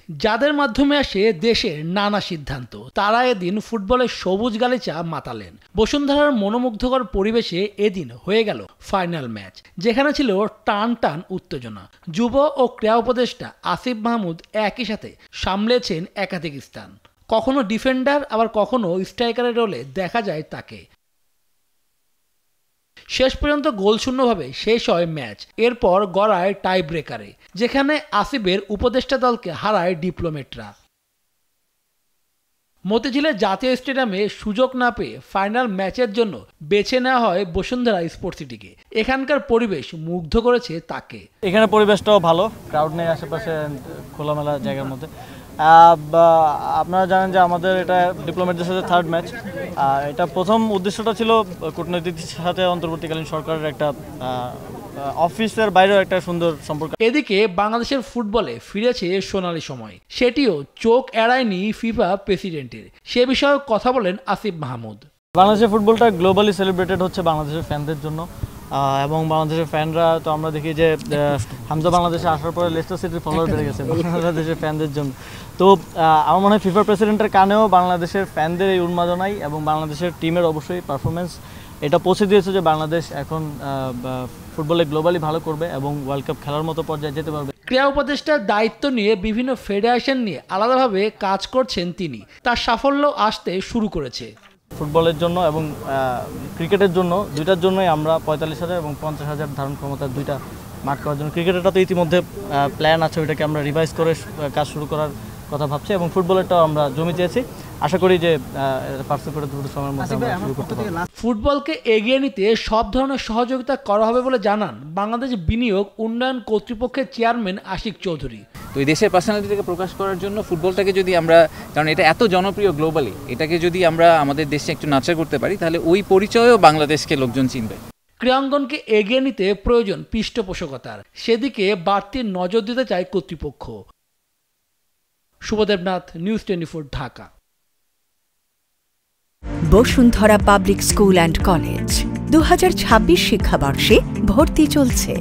যাদের মাধ্যমে আসে দেশের নানা সিদ্ধান্ত, তারা এদিন ফুটবলের সবুজ গালিচা মাতালেন। বসুন্ধরার মনোমুগ্ধকর পরিবেশে এদিন হয়ে গেল ফাইনাল ম্যাচ, যেখানে ছিল টান টান উত্তেজনা। যুব ও ক্রীড়া উপদেষ্টা আসিফ মাহমুদ একই সাথে সামলেছেন একাধিক স্থান। কখনো ডিফেন্ডার, আবার কখনো স্ট্রাইকারের রোলে দেখা যায় তাকে। শেষ পর্যন্ত গোলশূন্যভাবে শেষ হয় ম্যাচ। এরপর গড়ায় টাই ব্রেকারে, যেখানে আসিফের উপদেষ্টা দলকে হারায় ডিপ্লোমেটরা। মতিঝিলের জাতীয় স্টেডিয়ামে সুযোগ না পেয়ে ফাইনাল ম্যাচের জন্য বেছে নেওয়া হয় বসুন্ধরা স্পোর্টস সিটিকে। এখানকার পরিবেশ মুগ্ধ করেছে তাকে। এখানে পরিবেশটাও ভালো, ক্রাউড নেই আশেপাশে, খোলামেলা জায়গার মধ্যে। আপনারা জানেন যে আমাদের এটা ডিপ্লোমেটদের সাথে থার্ড ম্যাচ। এটা প্রথম উদ্দেশ্যটা ছিল কূটনৈতিকদের সাথে অন্তর্বর্তীকালীন সরকারের একটা অফিসের বাইরেও একটা সুন্দর সম্পর্ক। এদিকে বাংলাদেশের ফুটবলে ফিরেছে সোনালী সময়, সেটিও চোখ এড়ায়নি ফিফা প্রেসিডেন্টের। সে বিষয়ে কথা বলেন আসিফ মাহমুদ। বাংলাদেশের ফুটবলটা গ্লোবালি সেলিব্রেটেড হচ্ছে বাংলাদেশের ফ্যানদের জন্য, এবং বাংলাদেশের ফ্যানরা তো আমরা দেখি যে হামজা বাংলাদেশে আসার পরে লেস্টার সিটির ফলোয়ার বেড়ে গেছে বাংলাদেশের ফ্যানদের জন্য। তো আমার মনে হয় ফিফা প্রেসিডেন্টের কানেও বাংলাদেশের ফ্যানদের এই উন্মাদনাই এবং বাংলাদেশের টিমের অবশ্যই পারফরমেন্স এটা পৌঁছে দিয়েছে যে বাংলাদেশ এখন ফুটবলে গ্লোবালি ভালো করবে এবং ওয়ার্ল্ড কাপ খেলার মতো পর্যায়ে যেতে পারবে। ক্রীড়া উপদেষ্টার দায়িত্ব নিয়ে বিভিন্ন ফেডারেশন নিয়ে আলাদাভাবে কাজ করছেন তিনি। তার সাফল্য আসতে শুরু করেছে। ফুটবলের জন্য এবং ক্রিকেটের জন্য, দুইটার জন্যই আমরা 45,000 এবং 50,000 ধারণ ক্ষমতার দুইটা মাঠ করার জন্য, ক্রিকেটেরটা তো ইতিমধ্যে প্ল্যান আছে, ওইটাকে আমরা রিভাইজ করে কাজ শুরু করার কথা ভাবছি, এবং ফুটবলেরটাও আমরা জমি চেয়েছি। আশা করি যে পার্সেল করে দ্রুত সময়ের মধ্যে আমরা শুরু করতে পারব। ফুটবলকে এগিয়ে নিতে সব ধরনের সহযোগিতা করা হবে বলে জানান বাংলাদেশ বিনিয়োগ উন্নয়ন কর্তৃপক্ষের চেয়ারম্যান আশিক চৌধুরী। তো এই দেশের পার্সোনালিটিকে প্রকাশ করার জন্য ফুটবলটাকে যদি আমরা, কারণ এটা এত জনপ্রিয় গ্লোবালি, এটাকে যদি আমরা আমাদের দেশে একটু নার্চার করতে পারি, তাহলে ওই পরিচয়েও বাংলাদেশকে লোকজন চিনবে। ক্রীড়াঙ্গনকে এগিয়ে নিতে প্রয়োজন পৃষ্ঠপোষকতার, সেদিকে বাড়তি নজর দিতে চায় কর্তৃপক্ষ। Shubhadeb Nath, news 24, Dhaka. Bashundhara public school and college 2026 শিক্ষাবর্ষে ভর্তি চলছে।